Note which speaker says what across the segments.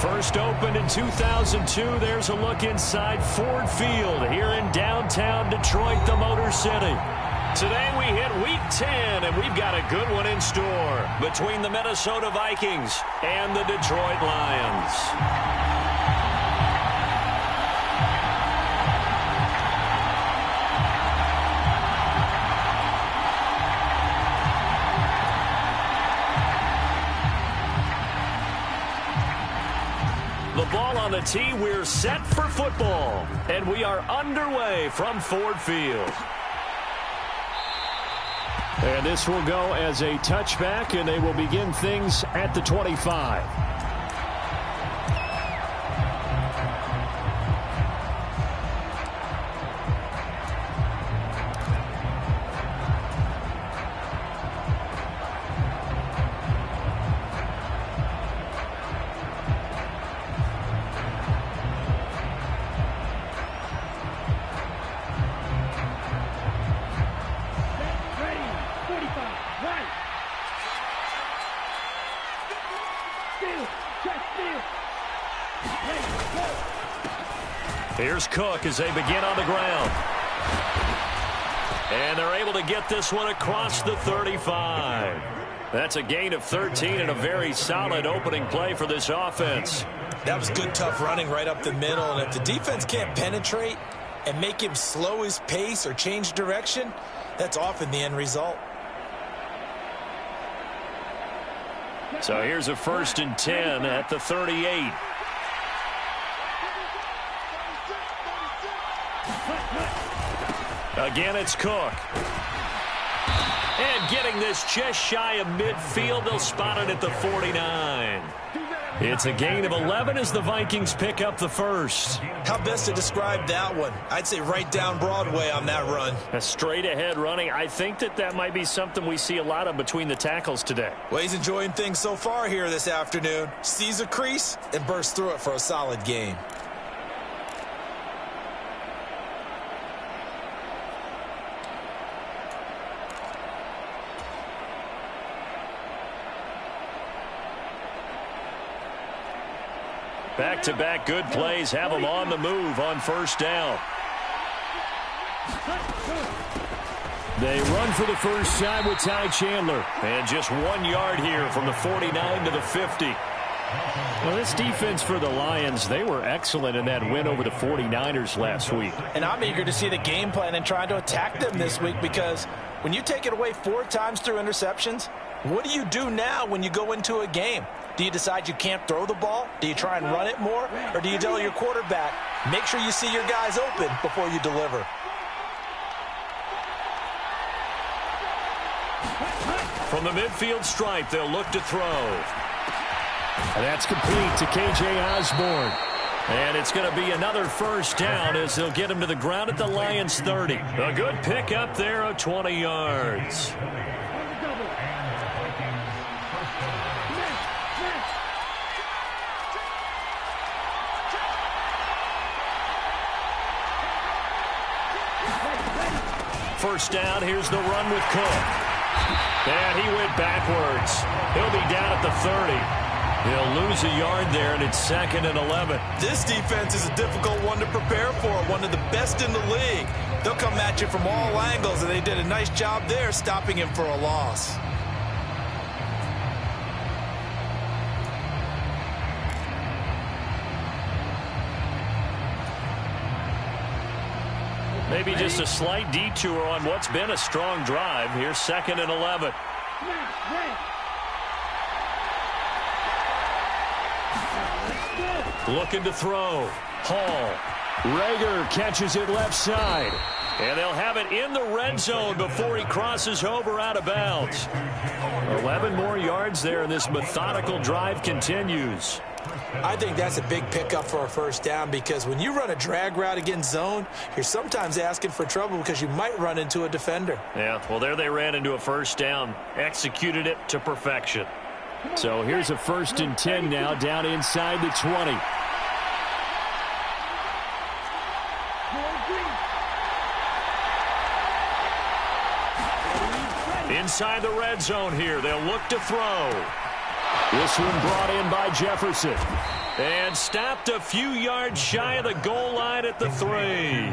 Speaker 1: First opened in 2002. There's a look inside Ford Field here in downtown Detroit, the Motor City. Today we hit Week 10, and we've got a good one in store between the Minnesota Vikings and the Detroit Lions. The ball on the tee, we're set for football, and we are underway from Ford Field. And this will go as a touchback, and they will begin things at the 25. Here's Cook as they begin on the ground. And they're able to get this one across the 35. That's a gain of 13 and a very solid opening play for this offense.
Speaker 2: That was good, tough running right up the middle. And if the defense can't penetrate and make him slow his pace or change direction, that's often the end result.
Speaker 1: So here's a 1st and 10 at the 38. Again, it's Cook. And getting this just shy of midfield, they'll spot it at the 49. It's a gain of 11 as the Vikings pick up the first.
Speaker 2: How best to describe that one? I'd say right down Broadway on that run.
Speaker 1: A straight ahead running. I think that might be something we see a lot of between the tackles today.
Speaker 2: Well, he's enjoying things so far here this afternoon. Sees a crease and bursts through it for a solid gain.
Speaker 1: Back-to-back good plays have them on the move on first down. They run for the first time with Ty Chandler. And just 1 yard here from the 49 to the 50. Well, this defense for the Lions, they were excellent in that win over the 49ers last week.
Speaker 3: And I'm eager to see the game plan and trying to attack them this week, because when you take it away 4 times through interceptions, what do you do now when you go into a game? Do you decide you can't throw the ball? Do you try and run it more? Or do you tell your quarterback, make sure you see your guys open before you deliver?
Speaker 1: From the midfield stripe, they'll look to throw. And that's complete to K.J. Osborne. And it's going to be another first down as they'll get him to the ground at the Lions' 30. A good pick up there of 20 yards. First down, here's the run with Cook. And he went backwards. He'll be down at the 30. He'll lose a yard there, and it's 2nd and 11.
Speaker 2: This defense is a difficult one to prepare for, one of the best in the league. They'll come at you from all angles, and they did a nice job there stopping him for a loss.
Speaker 1: Maybe just a slight detour on what's been a strong drive. Here's 2nd and 11. Looking to throw. Hall. Rager catches it left side. And they'll have it in the red zone before he crosses over out of bounds. 11 more yards there, and this methodical drive continues.
Speaker 2: I think that's a big pickup for a first down, because when you run a drag route against zone, you're sometimes asking for trouble because you might run into a defender.
Speaker 1: Yeah, well, there they ran into a first down. Executed it to perfection. So here's a 1st and 10 now, down inside the 20. Inside the red zone here. They'll look to throw. This one brought in by Jefferson. And stopped a few yards shy of the goal line at the 3.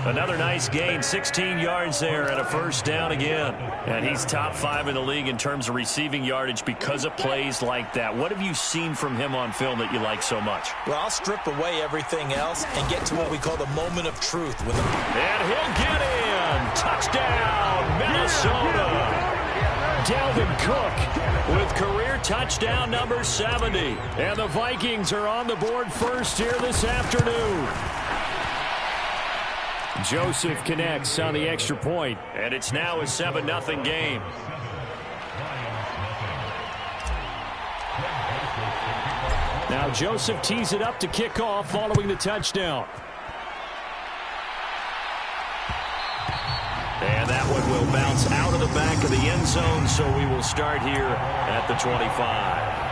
Speaker 1: Another nice gain, 16 yards there and a first down again. And he's top 5 in the league in terms of receiving yardage because of plays like that. What have you seen from him on film that you like so much?
Speaker 3: Well, I'll strip away everything else and get to what we call the moment of truth with him.
Speaker 1: And he'll get in. Touchdown, Minnesota. Dalvin Cook with career touchdown number 70. And the Vikings are on the board first here this afternoon. Joseph connects on the extra point, and it's now a 7-0 game. Now Joseph tees it up to kick off following the touchdown. And that one will bounce out of the back of the end zone, so we will start here at the 25.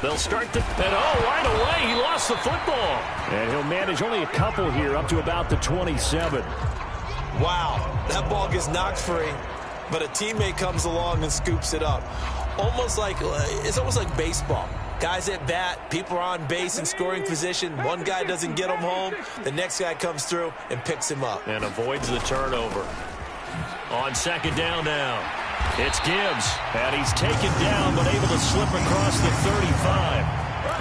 Speaker 1: They'll start the... And right away, he lost the football. And he'll manage only a couple here up to about the 27.
Speaker 2: Wow, that ball gets knocked free, but a teammate comes along and scoops it up. It's almost like baseball. Guys at bat, people are on base in scoring position. One guy doesn't get him home. The next guy comes through and picks him up.
Speaker 1: And avoids the turnover. On second down now. It's Gibbs, and he's taken down, but able to slip across the 35.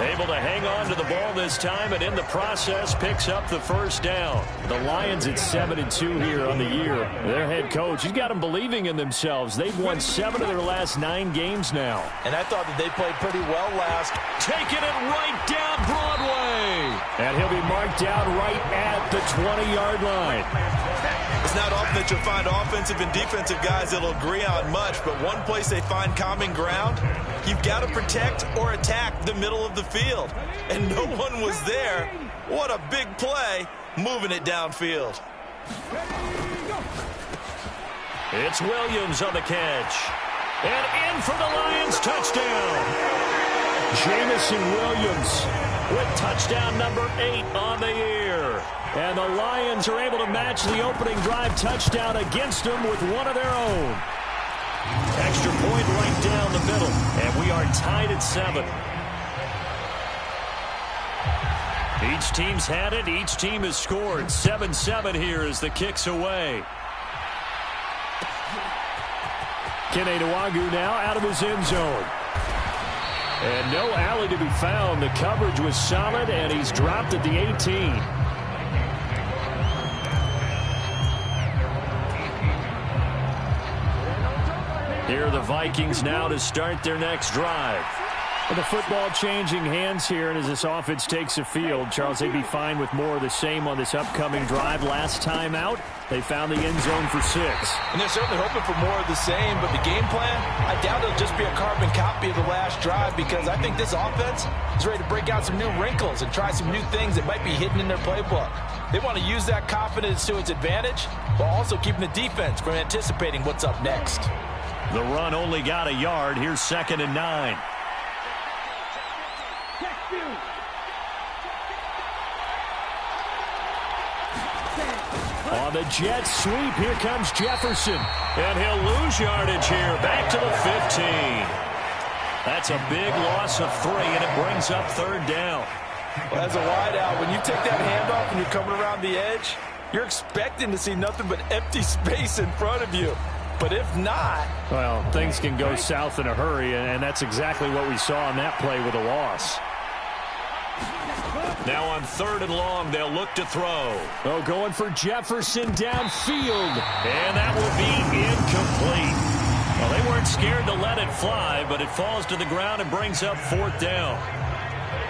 Speaker 1: Able to hang on to the ball this time, and in the process, picks up the first down. The Lions at 7-2 here on the year. Their head coach, he's got them believing in themselves. They've won 7 of their last 9 games now.
Speaker 3: And I thought that they played pretty well last.
Speaker 1: Taking it right down Broadway. And he'll be marked down right at the 20-yard line.
Speaker 2: It's not often that you'll find offensive and defensive guys that'll agree on much, but one place they find common ground, you've got to protect or attack the middle of the field. And no one was there. What a big play, moving it downfield.
Speaker 1: It's Williams on the catch. And in for the Lions touchdown. Jamison Williams with touchdown number 8 on the year. And the Lions are able to match the opening drive touchdown against them with one of their own. Extra point right down the middle. And we are tied at 7. Each team's had it. Each team has scored. 7-7 here as the kick's away. Kene Nwagu now out of his end zone. And no alley to be found. The coverage was solid, and he's dropped at the 18. Here are the Vikings now to start their next drive. Well, the football changing hands here, and as this offense takes the field, Charles, they'd be fine with more of the same on this upcoming drive. Last time out, they found the end zone for 6.
Speaker 3: And they're certainly hoping for more of the same, but the game plan, I doubt it'll just be a carbon copy of the last drive, because I think this offense is ready to break out some new wrinkles and try some new things that might be hidden in their playbook. They want to use that confidence to its advantage, while also keeping the defense from anticipating what's up next.
Speaker 1: The run only got a yard. Here's 2nd and 9. On the jet sweep, here comes Jefferson. And he'll lose yardage here. Back to the 15. That's a big loss of 3, and it brings up 3rd down.
Speaker 3: Well, as a wideout, when you take that handoff and you're coming around the edge, you're expecting to see nothing but empty space in front of you. But if not...
Speaker 1: Well, things can go south in a hurry, and that's exactly what we saw on that play with a loss. Now on 3rd and long, they'll look to throw. Oh, going for Jefferson downfield. And that will be incomplete. Well, they weren't scared to let it fly, but it falls to the ground and brings up 4th down.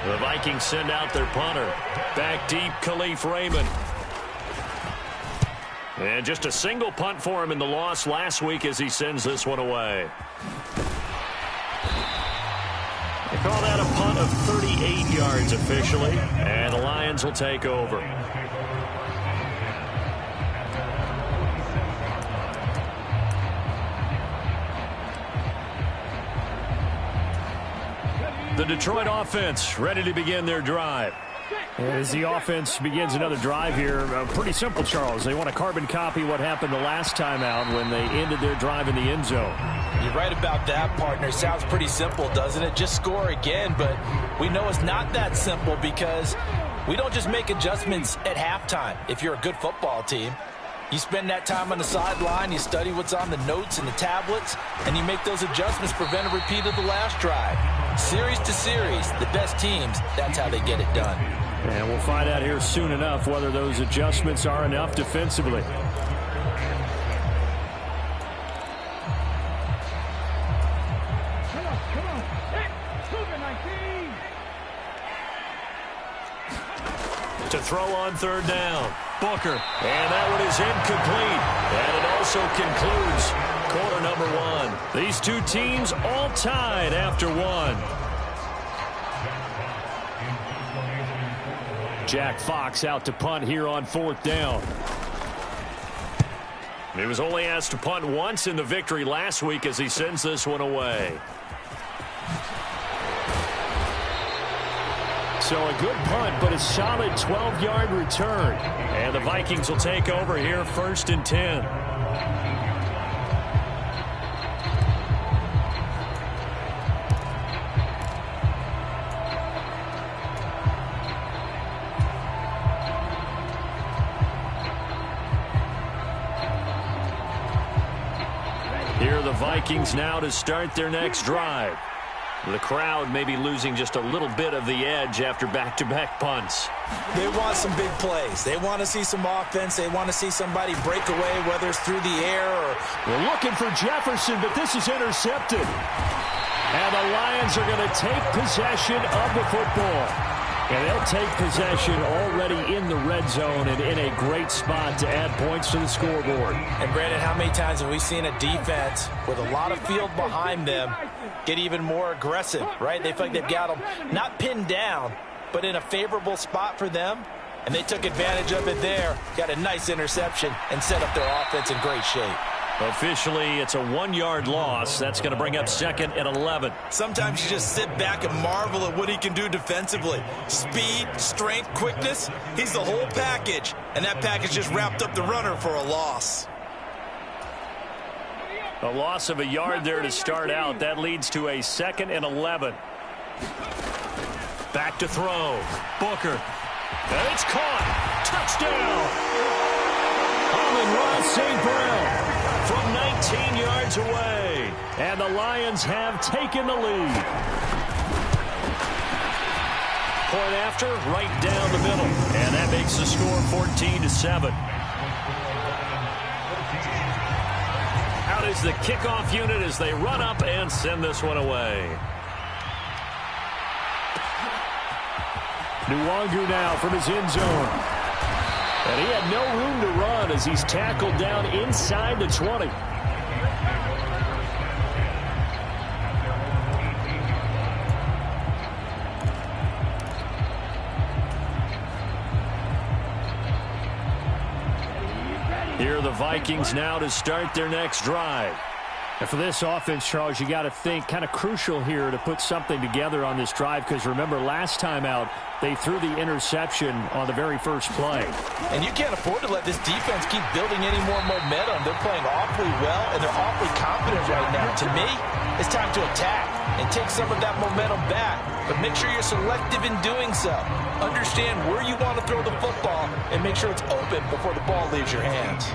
Speaker 1: The Vikings send out their punter. Back deep, Khalif Raymond. And just a single punt for him in the loss last week as he sends this one away. They call that a punt of 38 yards officially, and the Lions will take over. The Detroit offense ready to begin their drive. As the offense begins another drive here, pretty simple, Charles. They want to carbon copy what happened the last time out when they ended their drive in the end zone.
Speaker 3: You're right about that, partner. Sounds pretty simple, doesn't it? Just score again, but we know it's not that simple because we don't just make adjustments at halftime if you're a good football team. You spend that time on the sideline, you study what's on the notes and the tablets, and you make those adjustments, prevent a repeat of the last drive. Series to series, the best teams, that's how they get it done.
Speaker 1: And we'll find out here soon enough whether those adjustments are enough defensively. To throw on third down, Booker. And that one is incomplete. And it also concludes quarter number one. These two teams all tied after one. Jack Fox out to punt here on fourth down. He was only asked to punt once in the victory last week as he sends this one away. So a good punt, but a solid 12-yard return. And the Vikings will take over here, 1st and 10. Here are the Vikings now to start their next drive. The crowd may be losing just a little bit of the edge after back-to-back punts.
Speaker 2: They want some big plays. They want to see some offense. They want to see somebody break away, whether it's through the air or...
Speaker 1: We're looking for Jefferson, but this is intercepted. And the Lions are going to take possession of the football. And they'll take possession already in the red zone and in a great spot to add points to the scoreboard.
Speaker 3: And, Brandon, how many times have we seen a defense with a lot of field behind them get even more aggressive, right? They feel like they've got them not pinned down, but in a favorable spot for them. And they took advantage of it there, got a nice interception, and set up their offense in great shape.
Speaker 1: Officially, it's a 1-yard loss. That's going to bring up 2nd and 11.
Speaker 2: Sometimes you just sit back and marvel at what he can do defensively. Speed, strength, quickness, he's the whole package. And that package just wrapped up the runner for a loss.
Speaker 1: A loss of a yard there to start out. That leads to a 2nd and 11. Back to throw. Booker. And it's caught. Touchdown. Amon-Ra St. Brown from 19 yards away. And the Lions have taken the lead. Point after, right down the middle. And that makes the score 14-7. Out is the kickoff unit as they run up and send this one away. Nwangu now from his end zone. And he had no room to run as he's tackled down inside the 20. Here are the Vikings now to start their next drive. And for this offense, Charles, you got to think kind of crucial here to put something together on this drive because remember last time out they threw the interception on the very first play.
Speaker 3: And you can't afford to let this defense keep building any more momentum. They're playing awfully well and they're awfully confident right now. To me, it's time to attack and take some of that momentum back. But make sure you're selective in doing so. Understand where you want to throw the football and make sure it's open before the ball leaves your hands.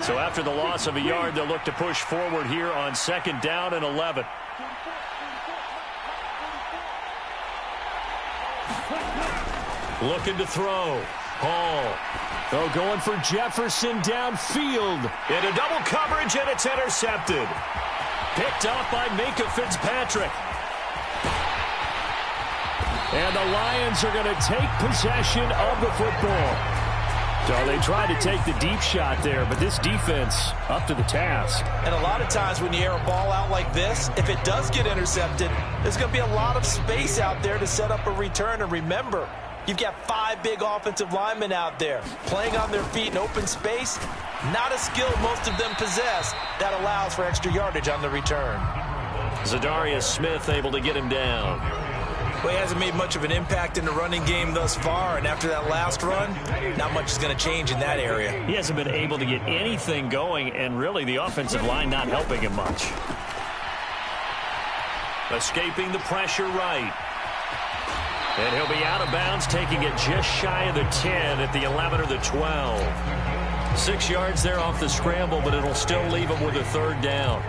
Speaker 1: So after the loss of a yard, they'll look to push forward here on 2nd down and 11. Looking to throw. Hall. Oh, going for Jefferson downfield. Into double coverage, and it's intercepted. Picked off by Minka Fitzpatrick. And the Lions are going to take possession of the football. So they tried to take the deep shot there, but this defense up to the task.
Speaker 3: And a lot of times when you air a ball out like this, if it does get intercepted, there's going to be a lot of space out there to set up a return. And remember, You've got 5 big offensive linemen out there playing on their feet in open space. Not a skill most of them possess that allows for extra yardage on the return.
Speaker 1: Zadarius Smith able to get him down.
Speaker 2: Well, he hasn't made much of an impact in the running game thus far, and after that last run, not much is going to change in that area.
Speaker 1: He hasn't been able to get anything going, and really the offensive line not helping him much. Escaping the pressure right. And he'll be out of bounds, taking it just shy of the 10 at the 11 or the 12. 6 yards there off the scramble, but it'll still leave him with a 3rd down.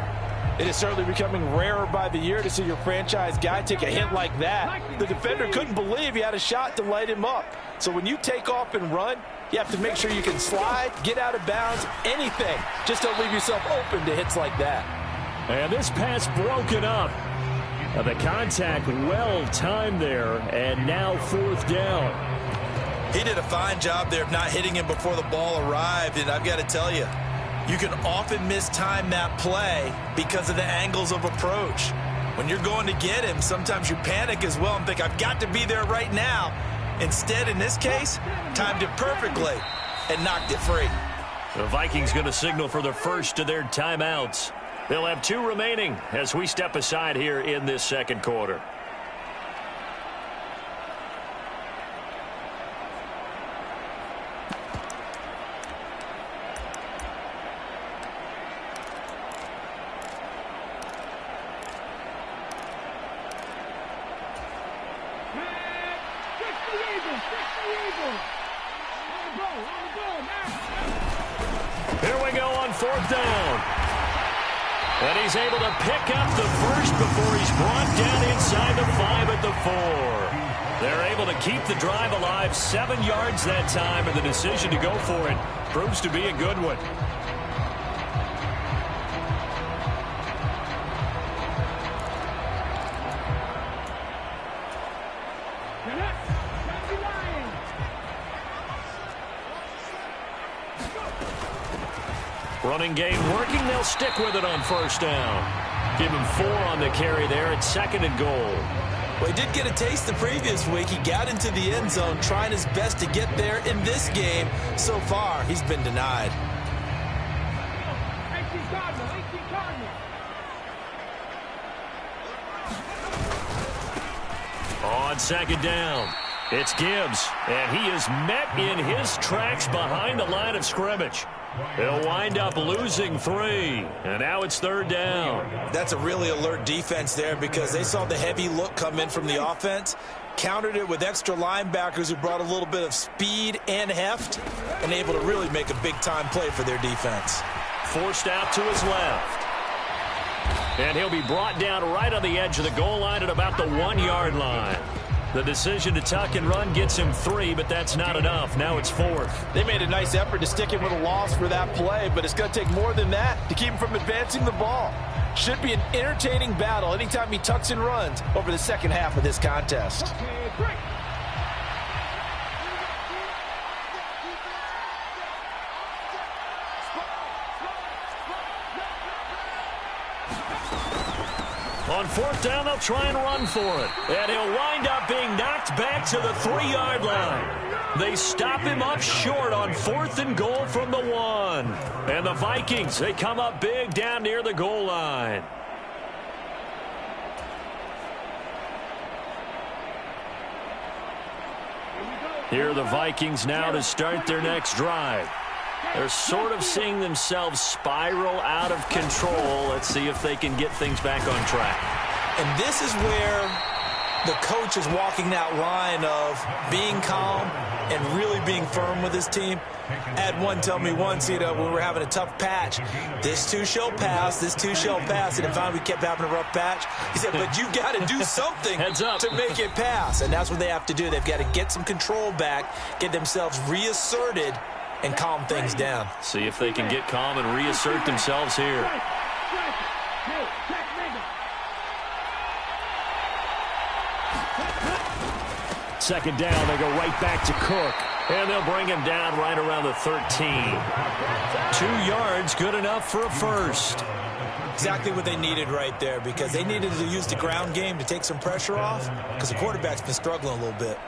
Speaker 3: It is certainly becoming rarer by the year to see your franchise guy take a hit like that. The defender couldn't believe he had a shot to light him up. So when you take off and run, you have to make sure you can slide, get out of bounds, anything. Just don't leave yourself open to hits like that.
Speaker 1: And this pass broken up. The contact well timed there, and now 4th down.
Speaker 2: He did a fine job there of not hitting him before the ball arrived, and I've got to tell you, you can often mistime that play because of the angles of approach. When you're going to get him, sometimes you panic as well and think, I've got to be there right now. Instead, in this case, timed it perfectly and knocked it free.
Speaker 1: The Vikings going to signal for the first of their timeouts. They'll have 2 remaining as we step aside here in this 2nd quarter. Here we go on 4th down. And he's able to pick up the first before he's brought down inside the 5 at the 4. They're able to keep the drive alive, 7 yards that time, and the decision to go for it proves to be a good one. Running game working. They'll stick with it on 1st down. Give him 4 on the carry there at 2nd and goal.
Speaker 2: Well, he did get a taste the previous week. He got into the end zone trying his best to get there in this game. So far, he's been denied.
Speaker 1: On 2nd down, it's Gibbs, and he is met in his tracks behind the line of scrimmage. They'll wind up losing 3, and now it's 3rd down.
Speaker 2: That's a really alert defense there because they saw the heavy look come in from the offense, countered it with extra linebackers who brought a little bit of speed and heft, and able to really make a big-time play for their defense.
Speaker 1: Forced out to his left. And he'll be brought down right on the edge of the goal line at about the 1-yard line. The decision to tuck and run gets him 3, but that's not enough. Now it's 4th.
Speaker 3: They made a nice effort to stick him with a loss for that play, but it's going to take more than that to keep him from advancing the ball. Should be an entertaining battle anytime he tucks and runs over the 2nd half of this contest.
Speaker 4: Okay, great.
Speaker 1: On 4th down, they'll try and run for it. And he'll wind up being knocked back to the 3-yard line. They stop him up short on 4th and goal from the 1. And the Vikings, they come up big down near the goal line. Here are the Vikings now to start their next drive. They're sort of seeing themselves spiral out of control. Let's see if they can get things back on track.
Speaker 2: And this is where the coach is walking that line of being calm and really being firm with his team. I had one tell me once, when we were having a tough patch, this too shall pass, this too shall pass, and then finally we kept having a rough patch. He said, but you got to do something to make it pass, and that's what they have to do. They've got to get some control back, get themselves reasserted, and calm things down.
Speaker 1: See if they can get calm and reassert themselves here. Second down, they go right back to Cook. And they'll bring him down right around the 13. 2 yards, good enough for a first.
Speaker 2: Exactly what they needed right there, because they needed to use the ground game to take some pressure off, because the quarterback's been struggling a little bit.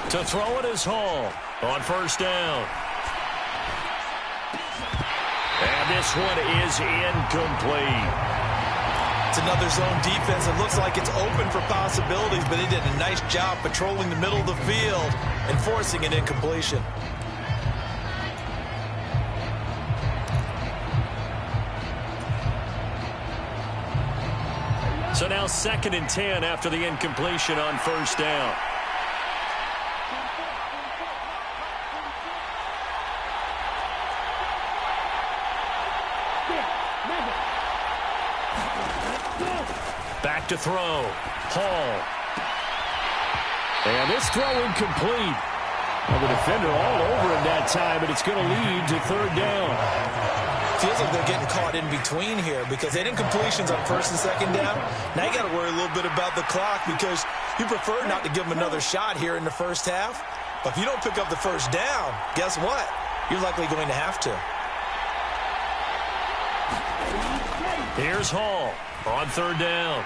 Speaker 1: To throw it is Hall on first down. And this one is incomplete.
Speaker 2: It's another zone defense. It looks like it's open for possibilities, but they did a nice job patrolling the middle of the field and forcing an incompletion.
Speaker 1: So now 2nd and 10 after the incompletion on first down. Back to throw. Hall. And this throw incomplete. Well, the defender all over him that time, but it's going to lead to 3rd down.
Speaker 2: Feels like they're getting caught in between here because they didn't completions on 1st and 2nd down. Now you got to worry a little bit about the clock because you prefer not to give them another shot here in the first half. But if you don't pick up the 1st down, guess what? You're likely going to have to.
Speaker 1: Here's Hall on 3rd down.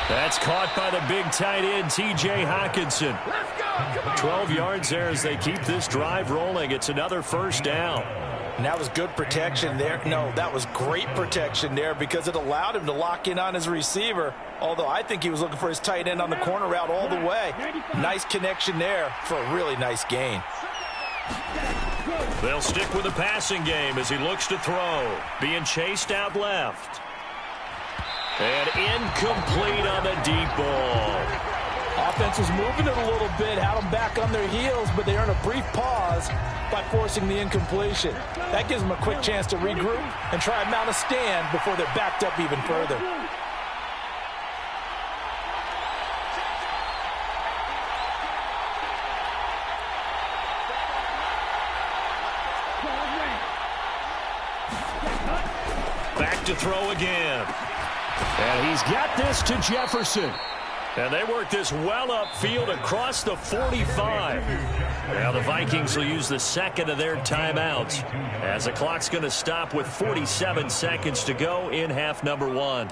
Speaker 1: That's caught by the big tight end, T.J. Hockenson. 12 yards there as they keep this drive rolling. It's another 1st down.
Speaker 3: And that was good protection there. No, that was great protection there because it allowed him to lock in on his receiver. Although I think he was looking for his tight end on the corner route all the way. Nice connection there for a really nice gain.
Speaker 1: They'll stick with the passing game as he looks to throw. Being chased out left. And incomplete on the deep ball.
Speaker 3: Offense was moving it a little bit, had them back on their heels, but they earned a brief pause by forcing the incompletion. That gives them a quick chance to regroup and try and mount a stand before they're backed up even further.
Speaker 1: Back to throw again. And he's got this to Jefferson. And they work this well upfield across the 45. Now the Vikings will use the 2nd of their timeouts as the clock's going to stop with 47 seconds to go in half number 1.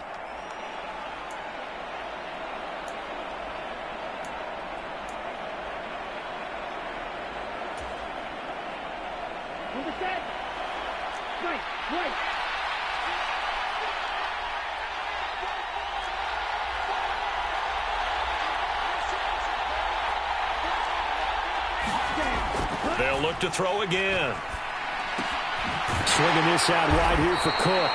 Speaker 1: They'll look to throw again. Swinging this out wide here for Cook.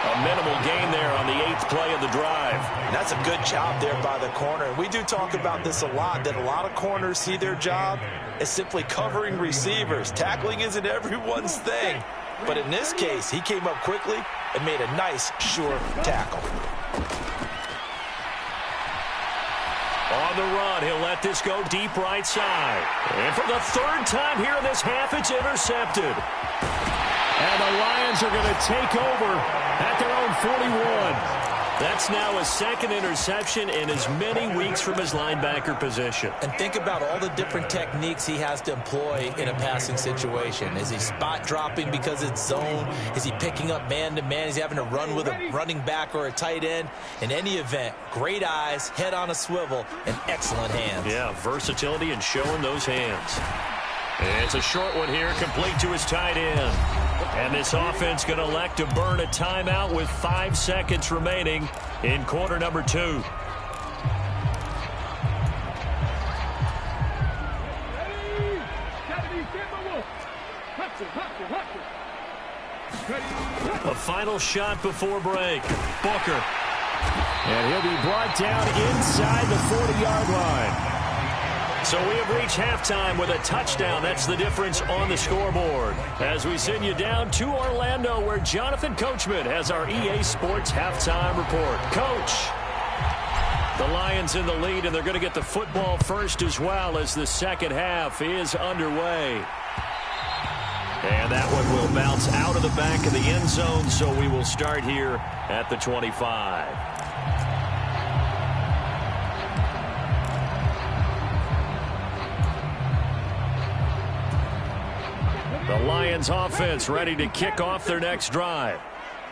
Speaker 1: A minimal gain there on the 8th play of the drive.
Speaker 2: And that's a good job there by the corner. We do talk about this a lot, that a lot of corners see their job as simply covering receivers. Tackling isn't everyone's thing. But in this case, he came up quickly and made a nice, sure tackle.
Speaker 1: On the run, he'll let this go deep right side. And for the 3rd time here in this half, it's intercepted. And the Lions are going to take over at their own 41. That's now his 2nd interception in as many weeks from his linebacker position.
Speaker 2: And think about all the different techniques he has to employ in a passing situation. Is he spot dropping because it's zone? Is he picking up man-to-man? Is he having to run with a running back or a tight end? In any event, great eyes, head on a swivel, and excellent hands.
Speaker 1: Yeah, versatility and showing those hands. It's a short one here, complete to his tight end. And this offense going to elect to burn a timeout with 5 seconds remaining in quarter number 2. A final shot before break. Booker. And he'll be brought down inside the 40-yard line. So we have reached halftime with a touchdown. That's the difference on the scoreboard. As we send you down to Orlando, where Jonathan Coachman has our EA Sports halftime report. Coach, the Lions in the lead, and they're going to get the football first as well as the 2nd half is underway. And that one will bounce out of the back of the end zone, so we will start here at the 25. The Lions offense ready to kick off their next drive.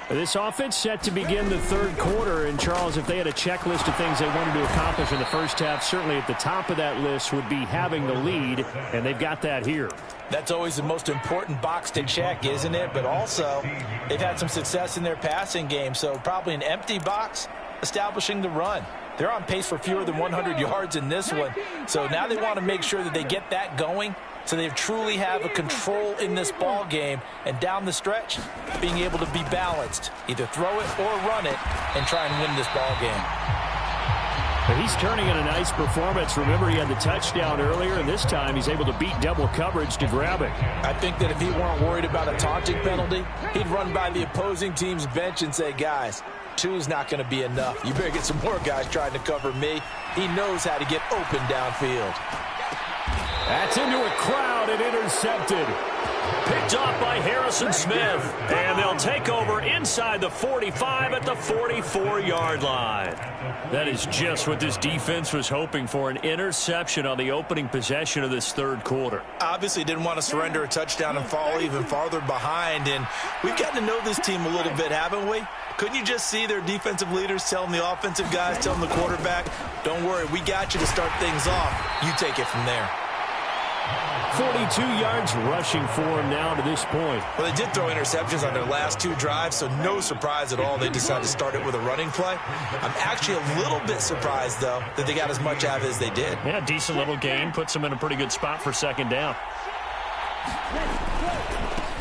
Speaker 1: This offense set to begin the third quarter. And, Charles, if they had a checklist of things they wanted to accomplish in the first half, certainly at the top of that list would be having the lead, and they've got that here.
Speaker 3: That's always the most important box to check, isn't it? But also, they've had some success in their passing game, so probably an empty box establishing the run. They're on pace for fewer than 100 yards in this one, so now they want to make sure that they get that going so they truly have a control in this ball game, and down the stretch, being able to be balanced, either throw it or run it, and try and win this ball game.
Speaker 1: But he's turning in a nice performance. Remember, he had the touchdown earlier, and this time he's able to beat double coverage to grab it.
Speaker 3: I think that if he weren't worried about a taunting penalty, he'd run by the opposing team's bench and say, guys, 2's not going to be enough. You better get some more guys trying to cover me. He knows how to get open downfield.
Speaker 1: That's into a crowd and intercepted. Picked off by Harrison Smith. And they'll take over inside the 45 at the 44-yard line. That is just what this defense was hoping for, an interception on the opening possession of this third quarter.
Speaker 2: Obviously didn't want to surrender a touchdown and fall even farther behind. And we've gotten to know this team a little bit, haven't we? Couldn't you just see their defensive leaders telling the offensive guys, telling the quarterback, don't worry, we got you to start things off. You take it from there.
Speaker 1: 42 yards rushing for him now to this point.
Speaker 2: Well, they did throw interceptions on their last 2 drives, so no surprise at all they decided to start it with a running play. I'm actually a little bit surprised, though, that they got as much out of it as they did.
Speaker 1: Yeah, decent little game. Puts them in a pretty good spot for second down.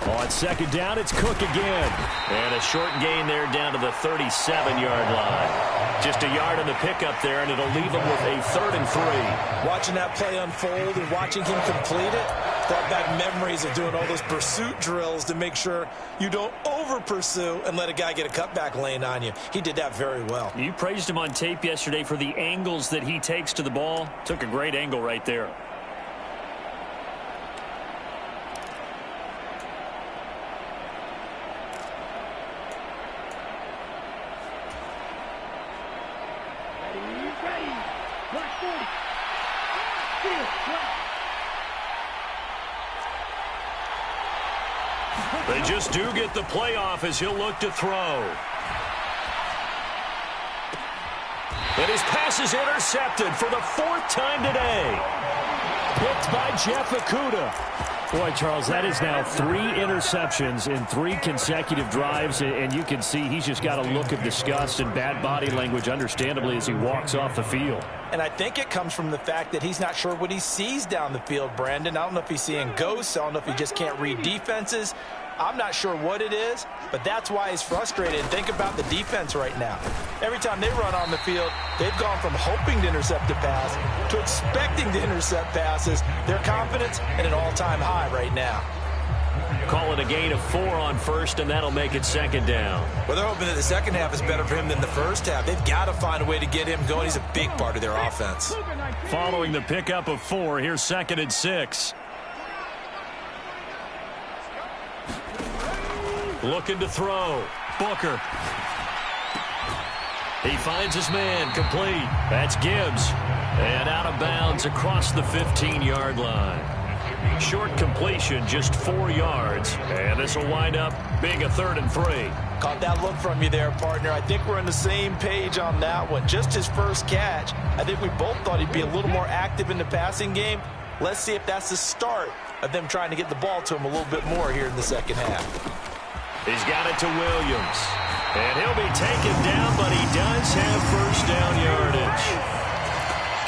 Speaker 1: On second down, it's Cook again. And a short gain there down to the 37-yard line. Just a yard on the pickup there, and it'll leave them with a 3rd and 3.
Speaker 2: Watching that play unfold and watching him complete it brought back memories of doing all those pursuit drills to make sure you don't over-pursue and let a guy get a cutback lane on you. He did that very well.
Speaker 1: You praised him on tape yesterday for the angles that he takes to the ball. Took a great angle right there. They just do get the playoff as he'll look to throw. And his pass is intercepted for the 4th time today. Picked by Jeff Okudah. Boy, Charles, that is now 3 interceptions in 3 consecutive drives, and you can see he's just got a look of disgust and bad body language, understandably, as he walks off the field.
Speaker 3: And I think it comes from the fact that he's not sure what he sees down the field, Brandon. I don't know if he's seeing ghosts. I don't know if he just can't read defenses. I'm not sure what it is, but that's why he's frustrated. And think about the defense right now. Every time they run on the field, they've gone from hoping to intercept a pass to expecting to intercept passes. Their confidence at an all-time high right now.
Speaker 1: Call it a gain of 4 on first, and that'll make it 2nd down.
Speaker 2: Well, they're hoping that the second half is better for him than the first half. They've got to find a way to get him going. He's a big part of their offense.
Speaker 1: Following the pickup of 4, here's 2nd and 6. Looking to throw. Booker. He finds his man, complete. That's Gibbs. And out of bounds across the 15-yard line. Short completion, just 4 yards. And this will wind up being a 3rd and 3.
Speaker 3: Caught that look from you there, partner. I think we're on the same page on that one. Just his first catch. I think we both thought he'd be a little more active in the passing game. Let's see if that's the start of them trying to get the ball to him a little bit more here in the second half.
Speaker 1: He's got it to Williams. And he'll be taken down, but he does have first down yardage.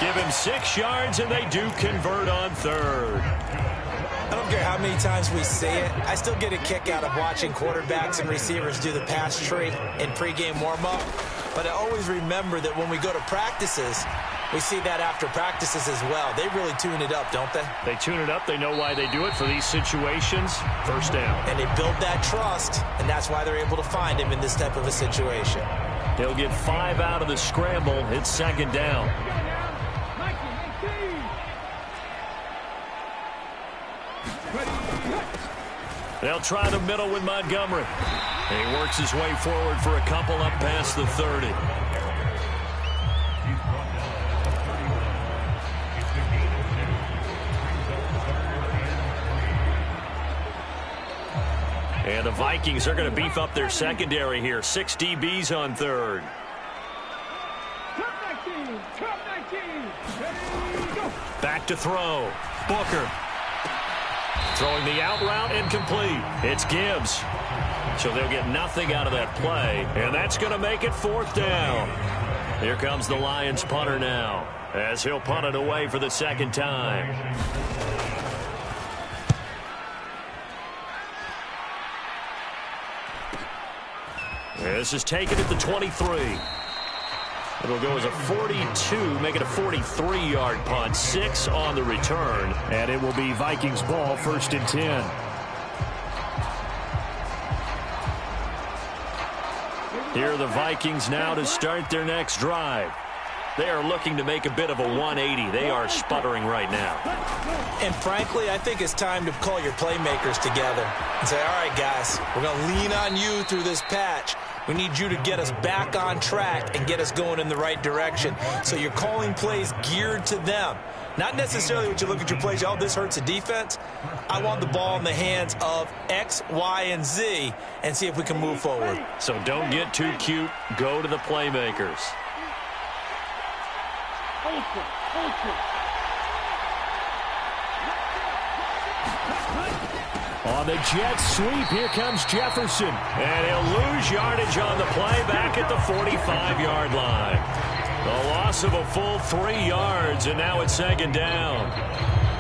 Speaker 1: Give him 6 yards, and they do convert on 3rd.
Speaker 2: I don't care how many times we say it. I still get a kick out of watching quarterbacks and receivers do the pass tree in pregame warm-up. But I always remember that when we go to practices, we see that after practices as well. They really tune it up, don't they?
Speaker 1: They tune it up. They know why they do it for these situations. First down.
Speaker 2: And they build that trust, and that's why they're able to find him in this type of a situation.
Speaker 1: They'll get 5 out of the scramble. It's 2nd down. They'll try the middle with Montgomery. And he works his way forward for a couple up past the 30. And the Vikings are going to beef up their secondary here. 6 DBs on third. Back to throw. Booker. Throwing the out route, incomplete. It's Gibbs. So they'll get nothing out of that play. And that's going to make it 4th down. Here comes the Lions punter now, as he'll punt it away for the 2nd time. This is taken at the 23. It'll go as a 42, make it a 43-yard punt. 6 on the return.
Speaker 4: And it will be Vikings ball, 1st and 10.
Speaker 1: Here are the Vikings now to start their next drive. They are looking to make a bit of a 180. They are sputtering right now.
Speaker 2: And frankly, I think it's time to call your playmakers together and say, all right, guys, we're going to lean on you through this patch. We need you to get us back on track and get us going in the right direction. So you're calling plays geared to them. Not necessarily what you look at your plays, oh, this hurts the defense. I want the ball in the hands of X, Y, and Z and see if we can move forward.
Speaker 1: So don't get too cute. Go to the playmakers.
Speaker 4: On the jet sweep, here comes Jefferson.
Speaker 1: And he'll lose yardage on the play back at the 45-yard line. A loss of a full 3 yards, and now it's 2nd down.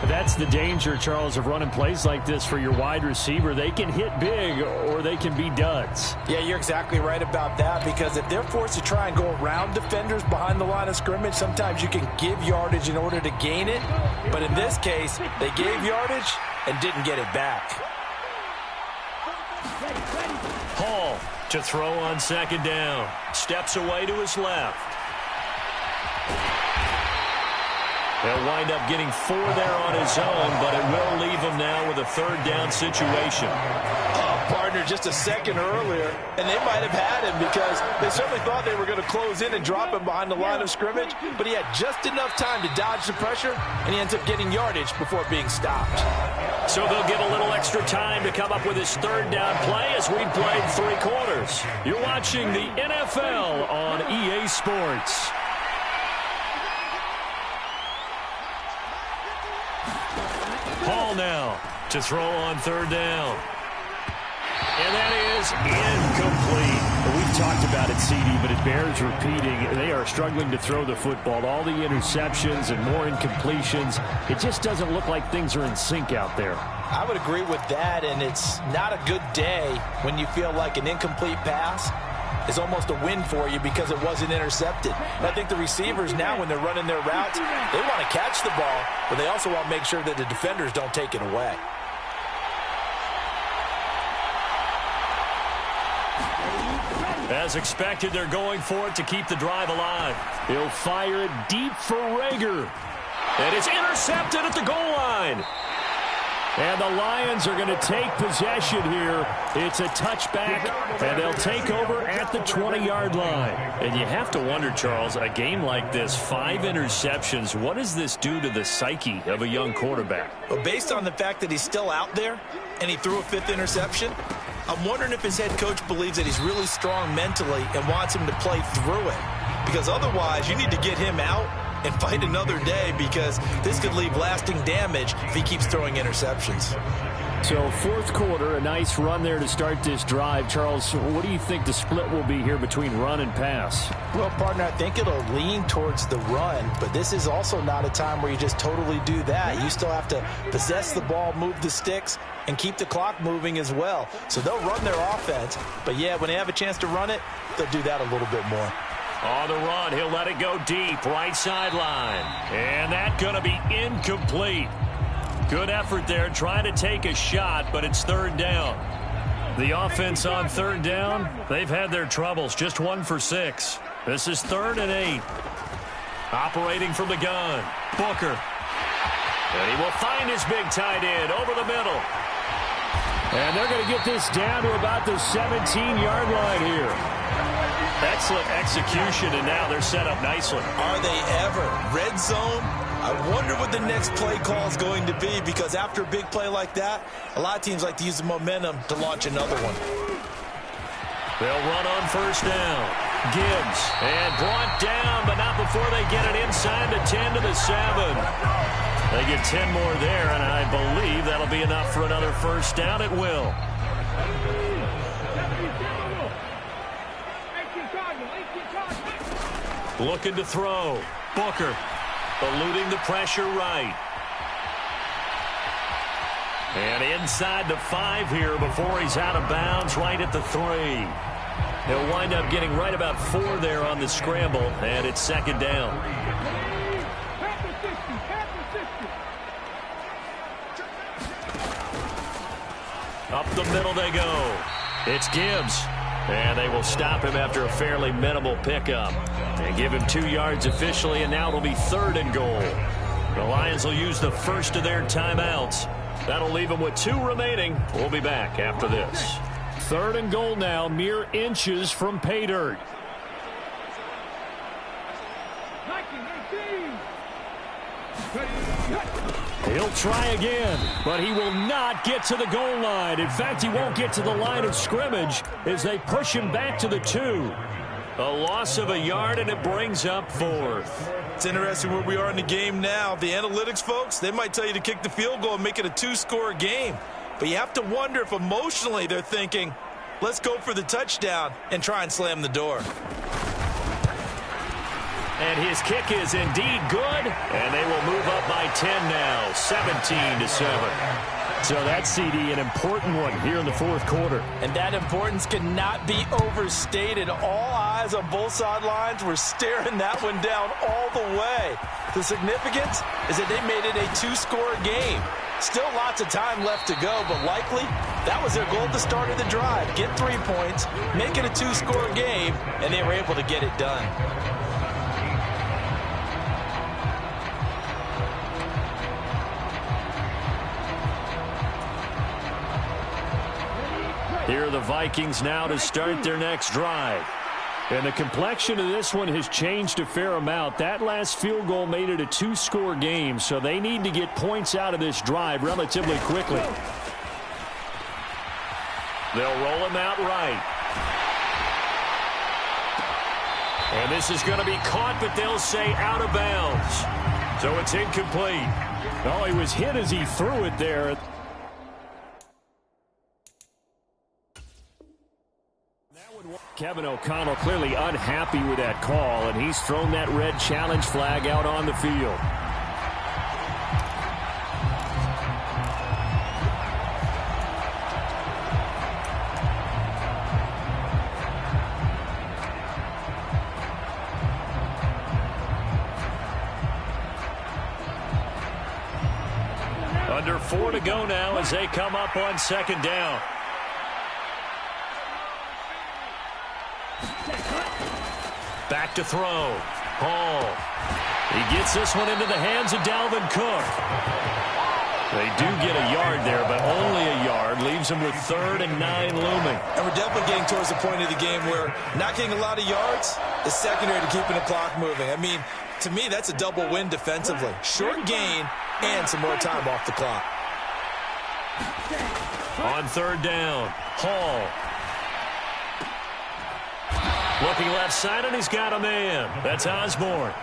Speaker 4: That's the danger, Charles, of running plays like this for your wide receiver. They can hit big or they can be duds.
Speaker 3: Yeah, you're exactly right about that, because if they're forced to try and go around defenders behind the line of scrimmage, sometimes you can give yardage in order to gain it. But in this case, they gave yardage and didn't get it back.
Speaker 1: Hall to throw on 2nd down. Steps away to his left. They'll wind up getting 4 there on his own, but it will leave him now with a 3rd down situation.
Speaker 3: Partner, just a second earlier, and they might have had him because they certainly thought they were going to close in and drop him behind the line of scrimmage, but he had just enough time to dodge the pressure, and he ends up getting yardage before being stopped.
Speaker 1: So they'll get a little extra time to come up with his 3rd down play as we played 3 quarters. You're watching the NFL on EA Sports. Hall now to throw on 3rd down. And that is incomplete.
Speaker 4: We've talked about it, CD, but it bears repeating. They are struggling to throw the football. All the interceptions and more incompletions. It just doesn't look like things are in sync out there.
Speaker 3: I would agree with that, and it's not a good day when you feel like an incomplete pass is almost a win for you because it wasn't intercepted. And I think the receivers now, when they're running their routes, they want to catch the ball, but they also want to make sure that the defenders don't take it away.
Speaker 1: As expected, they're going for it to keep the drive alive.
Speaker 4: He'll fire it deep for Rager.
Speaker 1: And it's intercepted at the goal line.
Speaker 4: And the Lions are going to take possession here. It's a touchback, and they'll take over at the 20-yard line.
Speaker 1: And you have to wonder, Charles, a game like this, 5 interceptions, what does this do to the psyche of a young quarterback?
Speaker 2: Well, based on the fact that he's still out there and he threw a 5th interception, I'm wondering if his head coach believes that he's really strong mentally and wants him to play through it. Because otherwise, you need to get him out and fight another day, because this could leave lasting damage if he keeps throwing interceptions.
Speaker 4: So 4th quarter, a nice run there to start this drive. Charles, what do you think the split will be here between run and pass?
Speaker 3: Well, partner, I think it'll lean towards the run, but this is also not a time where you just totally do that. You still have to possess the ball, move the sticks, and keep the clock moving as well. So they'll run their offense, but yeah, when they have a chance to run it, they'll do that a little bit more.
Speaker 1: On the run, he'll let it go deep, right sideline. And that's going to be incomplete. Good effort there, trying to take a shot, but it's 3rd down. The offense on 3rd down, they've had their troubles, just 1 for 6. This is 3rd and 8. Operating from the gun, Booker. And he will find his big tight end over the middle.
Speaker 4: And they're going to get this down to about the 17-yard line here.
Speaker 1: Excellent execution, and now they're set up nicely.
Speaker 2: Are they ever? Red zone? I wonder what the next play call is going to be, because after a big play like that, a lot of teams like to use the momentum to launch another one.
Speaker 1: They'll run on first down. Gibbs, and brought down, but not before they get it inside the 10 to the 7. They get 10 more there, and I believe that'll be enough for another first down. It will. Looking to throw. Booker eluding the pressure right. And inside the 5 here before he's out of bounds, right at the 3. He'll wind up getting right about 4 there on the scramble, and it's second down. Up the middle they go. It's Gibbs. And they will stop him after a fairly minimal pickup. And give him 2 yards officially, and now it'll be 3rd and goal. The Lions will use the first of their timeouts. That'll leave them with 2 remaining. We'll be back after this.
Speaker 4: 3rd and goal now, mere inches from pay dirt. He'll try again, but he will not get to the goal line. In fact, he won't get to the line of scrimmage as they push him back to the 2.
Speaker 1: A loss of a yard, and it brings up 4th.
Speaker 2: It's interesting where we are in the game now. The analytics folks, they might tell you to kick the field goal and make it a 2-score game. But you have to wonder if emotionally they're thinking, let's go for the touchdown and try and slam the door.
Speaker 1: And his kick is indeed good, and they will move up by 10 now, 17-7.
Speaker 4: So that, CD, an important one here in the 4th quarter.
Speaker 3: And that importance cannot be overstated. All eyes on both sidelines were staring that one down all the way. The significance is that they made it a 2-score game. Still lots of time left to go, but likely that was their goal at the start of the drive. Get 3 points, make it a 2-score game, and they were able to get it done.
Speaker 1: Here are the Vikings now to start their next drive.
Speaker 4: And the complexion of this one has changed a fair amount. That last field goal made it a 2-score game, so they need to get points out of this drive relatively quickly.
Speaker 1: They'll roll him out right. And this is going to be caught, but they'll say out of bounds. So it's incomplete.
Speaker 4: Oh, he was hit as he threw it there. Kevin O'Connell clearly unhappy with that call, and he's thrown that red challenge flag out on the field.
Speaker 1: Under 4 to go now as they come up on second down. Back to throw. Hall. He gets this one into the hands of Dalvin Cook. They do get a yard there, but only a yard. Leaves them with 3rd and 9 looming.
Speaker 2: And we're definitely getting towards the point of the game where not getting a lot of yards is secondary to keeping the clock moving. I mean, to me, that's a double win defensively. Short gain and some more time off the clock.
Speaker 1: On 3rd down, Hall. Looking left side, and he's got a man. That's Osborne.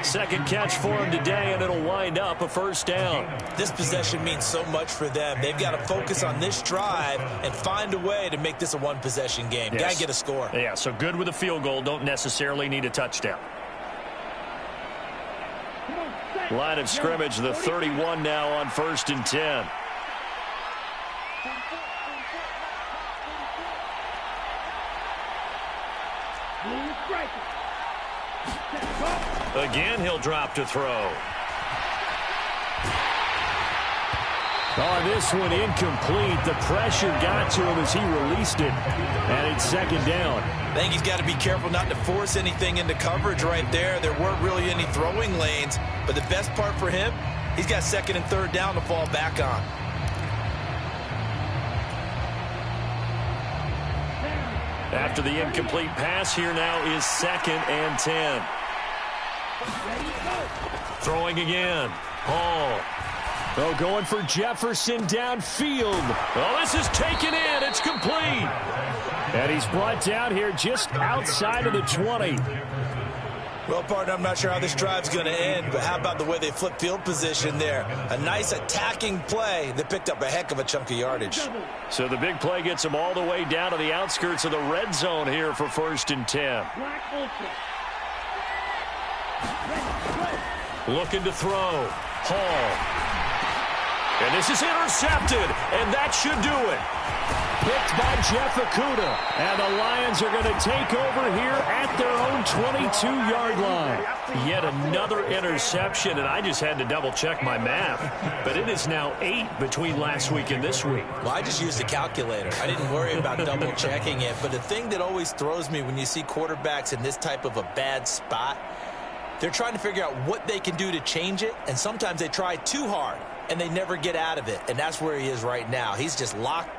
Speaker 1: Second catch for him today, and it'll wind up a first down.
Speaker 2: This possession means so much for them. They've got to focus on this drive and find a way to make this a one-possession game.
Speaker 1: Yes.
Speaker 2: Got to get a score.
Speaker 1: Yeah, so good with a field goal. Don't necessarily need a touchdown. Line of scrimmage, the 31 now on 1st and 10. Again, he'll drop to throw.
Speaker 4: Oh, this one incomplete. The pressure got to him as he released it. And it's second down.
Speaker 2: I think he's got to be careful not to force anything into coverage right there. There weren't really any throwing lanes. But the best part for him, he's got 2nd and 3rd down to fall back on.
Speaker 1: After the incomplete pass, here now is 2nd and 10. Throwing again. Hall. Oh, going for Jefferson downfield. Oh, this is taken in. It's complete. And he's brought down here just outside of the 20.
Speaker 2: Well, partner, I'm not sure how this drive's going to end, but how about the way they flip field position there? A nice attacking play that picked up a heck of a chunk of yardage.
Speaker 1: So the big play gets them all the way down to the outskirts of the red zone here for 1st and 10. Looking to throw. Hall. And this is intercepted, and that should do it. Picked by Jeff Okudah. And the Lions are going to take over here at their own 22-yard line. Yet another interception, and I just had to double-check my math. But it is now 8 between last week and this week.
Speaker 2: Well, I just used a calculator. I didn't worry about double-checking it. But the thing that always throws me when you see quarterbacks in this type of a bad spot, they're trying to figure out what they can do to change it, and sometimes they try too hard, and they never get out of it. And that's where he is right now. He's just locked